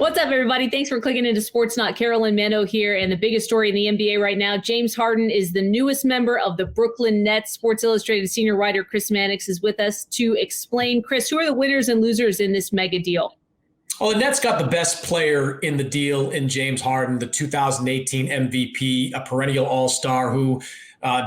What's up, everybody? Thanks for clicking into Sports Not. Carolyn, Manno here, and the biggest story in the NBA right now, James Harden is the newest member of the Brooklyn Nets. Sports Illustrated senior writer Chris Mannix is with us to explain. Chris, who are the winners and losers in this mega deal? Well, the Nets got the best player in the deal in James Harden, the 2018 MVP, a perennial all-star who,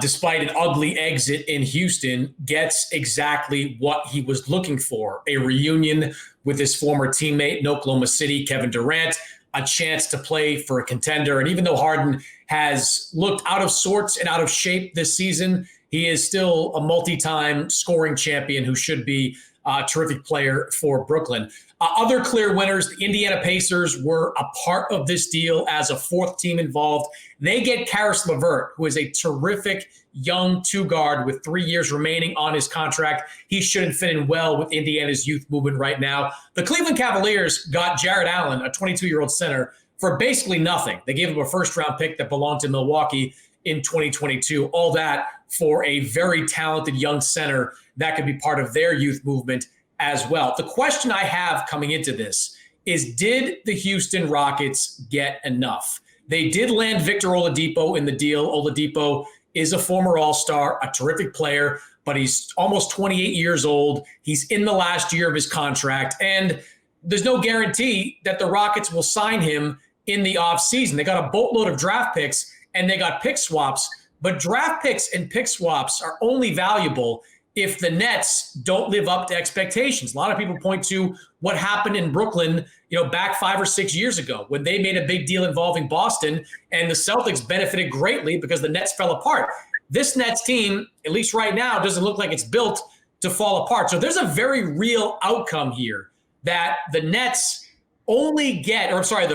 despite an ugly exit in Houston, gets exactly what he was looking for, a reunion with his former teammate in Oklahoma City, Kevin Durant, a chance to play for a contender. And even though Harden has looked out of sorts and out of shape this season, he is still a multi-time scoring champion who should be a terrific player for Brooklyn. Other clear winners, the Indiana Pacers were a part of this deal as a fourth team involved. They get Karis LeVert, who is a terrific young two-guard with 3 years remaining on his contract. He shouldn't fit in well with Indiana's youth movement right now. The Cleveland Cavaliers got Jarrett Allen, a 22-year-old center, for basically nothing. They gave him a first-round pick that belonged to Milwaukee in 2022. All that for a very talented young center that could be part of their youth movement as well. The question I have coming into this is, did the Houston Rockets get enough? They did land Victor Oladipo in the deal. Oladipo is a former All-Star, a terrific player, but he's almost 28 years old. He's in the last year of his contract, and there's no guarantee that the Rockets will sign him in the offseason. They got a boatload of draft picks, and they got pick swaps, but draft picks and pick swaps are only valuable if the Nets don't live up to expectations. A lot of people point to what happened in Brooklyn, back 5 or 6 years ago when they made a big deal involving Boston, and the Celtics benefited greatly because the Nets fell apart. This Nets team, at least right now, doesn't look like it's built to fall apart. So there's a very real outcome here that the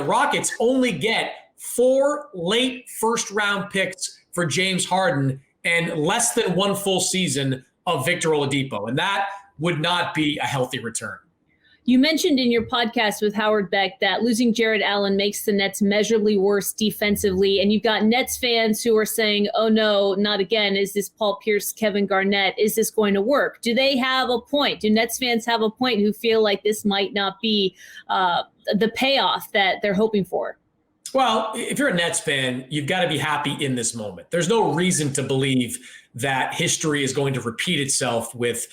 Rockets only get 4 late first-round picks for James Harden and less than 1 full season of Victor Oladipo, and that would not be a healthy return. You mentioned in your podcast with Howard Beck that losing Jarrett Allen makes the Nets measurably worse defensively, and you've got Nets fans who are saying, oh no, not again. Is this Paul Pierce, Kevin Garnett? Is this going to work? Do they have a point? Do Nets fans have a point who feel like this might not be the payoff that they're hoping for? Well, if you're a Nets fan, you've got to be happy in this moment. There's no reason to believe that history is going to repeat itself with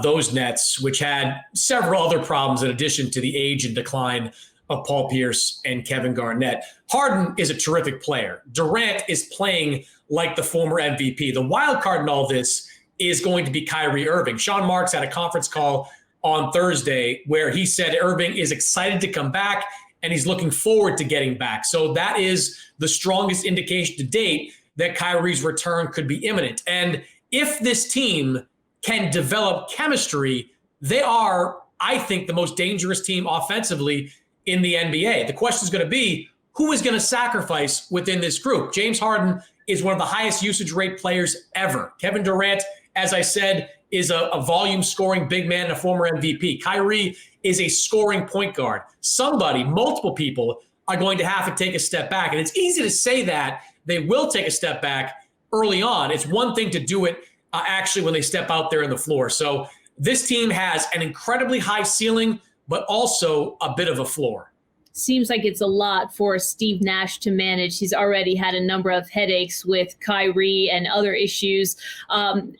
those Nets, which had several other problems in addition to the age and decline of Paul Pierce and Kevin Garnett. Harden is a terrific player. Durant is playing like the former MVP. The wild card in all this is going to be Kyrie Irving. Sean Marks had a conference call on Thursday where he said Irving is excited to come back and he's looking forward to getting back. So that is the strongest indication to date that Kyrie's return could be imminent. And if this team can develop chemistry, they are, I think, the most dangerous team offensively in the NBA. The question is going to be, who is going to sacrifice within this group? James Harden is one of the highest usage rate players ever. Kevin Durant, as I said, is a volume scoring big man and a former MVP. Kyrie is a scoring point guard. Multiple people are going to have to take a step back. And it's easy to say that they will take a step back early on. It's one thing to do it actually when they step out there on the floor. So this team has an incredibly high ceiling, but also a bit of a floor. Seems like it's a lot for Steve Nash to manage. He's already had a number of headaches with Kyrie and other issues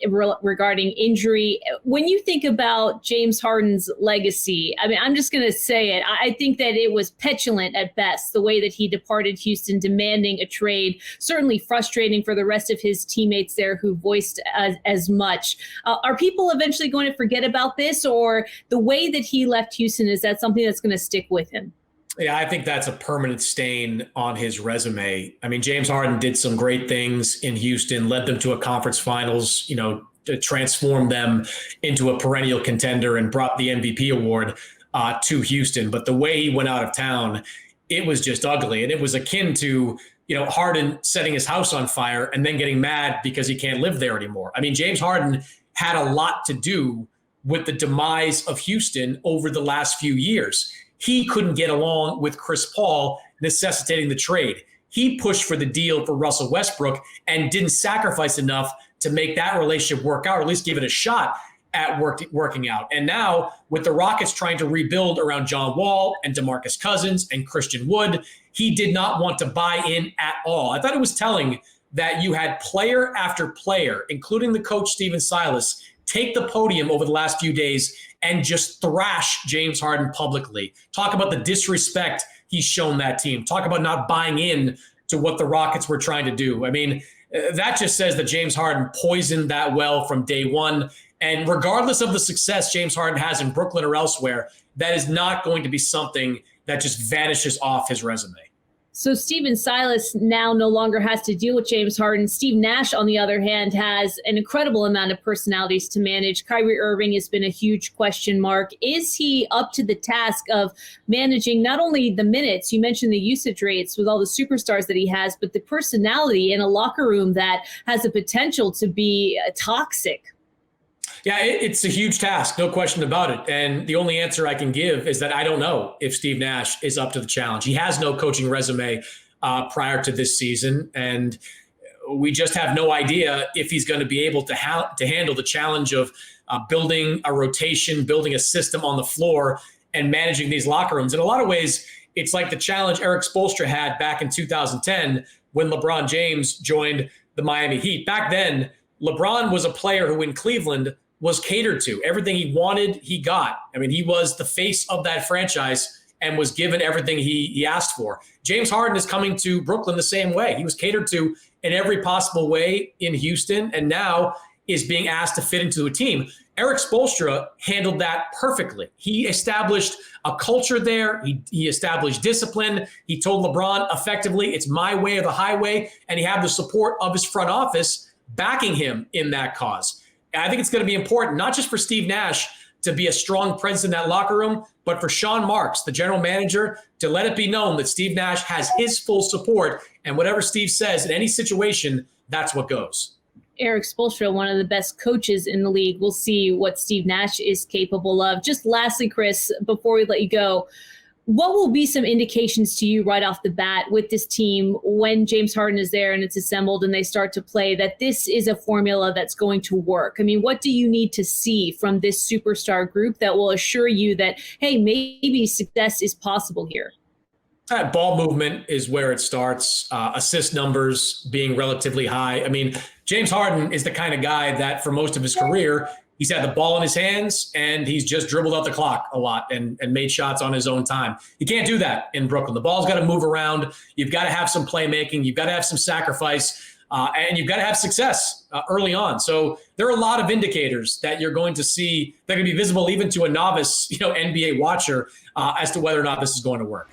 regarding injury. When you think about James Harden's legacy, I mean, I'm just going to say it. I think that it was petulant at best, the way that he departed Houston, demanding a trade. Certainly frustrating for the rest of his teammates there who voiced as much. Are people eventually going to forget about this, or the way that he left Houston, is that something that's going to stick with him? Yeah, I think that's a permanent stain on his resume. I mean, James Harden did some great things in Houston, led them to a conference finals, to transform them into a perennial contender and brought the MVP award to Houston. But the way he went out of town, it was just ugly. And it was akin to, Harden setting his house on fire and then getting mad because he can't live there anymore. I mean, James Harden had a lot to do with the demise of Houston over the last few years. He couldn't get along with Chris Paul, necessitating the trade. He pushed for the deal for Russell Westbrook and didn't sacrifice enough to make that relationship work out, or at least give it a shot. at working out. And now with the Rockets trying to rebuild around John Wall and DeMarcus Cousins and Christian Wood, he did not want to buy in at all. I thought it was telling that you had player after player, including the coach Stephen Silas, take the podium over the last few days and just thrash James Harden publicly. Talk about the disrespect he's shown that team. Talk about not buying in to what the Rockets were trying to do. I mean, that just says that James Harden poisoned that well from day one. And regardless of the success James Harden has in Brooklyn or elsewhere, that is not going to be something that just vanishes off his resume. So Stephen Silas now no longer has to deal with James Harden. Steve Nash, on the other hand, has an incredible amount of personalities to manage. Kyrie Irving has been a huge question mark. Is he up to the task of managing not only the minutes, you mentioned the usage rates with all the superstars that he has, but the personality in a locker room that has the potential to be toxic? Yeah, it's a huge task, no question about it. And the only answer I can give is that I don't know if Steve Nash is up to the challenge. He has no coaching resume prior to this season, and we just have no idea if he's going to be able to handle the challenge of building a rotation, building a system on the floor, and managing these locker rooms. In a lot of ways, it's like the challenge Eric Spoelstra had back in 2010 when LeBron James joined the Miami Heat. Back then, LeBron was a player who in Cleveland was catered to. Everything he wanted, he got. I mean, he was the face of that franchise and was given everything he asked for. James Harden is coming to Brooklyn the same way. He was catered to in every possible way in Houston and now is being asked to fit into a team. Eric Spoelstra handled that perfectly. He established a culture there. He established discipline. He told LeBron effectively, it's my way or the highway, and he had the support of his front office backing him in that cause. I think it's going to be important, not just for Steve Nash to be a strong presence in that locker room, but for Sean Marks, the general manager, to let it be known that Steve Nash has his full support, and whatever Steve says in any situation, that's what goes. Eric Spoelstra, one of the best coaches in the league. We'll see what Steve Nash is capable of. Just lastly, Chris, before we let you go, what will be some indications to you right off the bat with this team when James Harden is there and it's assembled and they start to play that this is a formula that's going to work? I mean, what do you need to see from this superstar group that will assure you that, hey, maybe success is possible here? Ball movement is where it starts. Assist numbers being relatively high. I mean, James Harden is the kind of guy that for most of his career, he's had the ball in his hands and he's just dribbled out the clock a lot and made shots on his own time. You can't do that in Brooklyn. The ball's got to move around. You've got to have some playmaking. You've got to have some sacrifice. And you've got to have success early on. So there are a lot of indicators that you're going to see that can be visible even to a novice, NBA watcher as to whether or not this is going to work.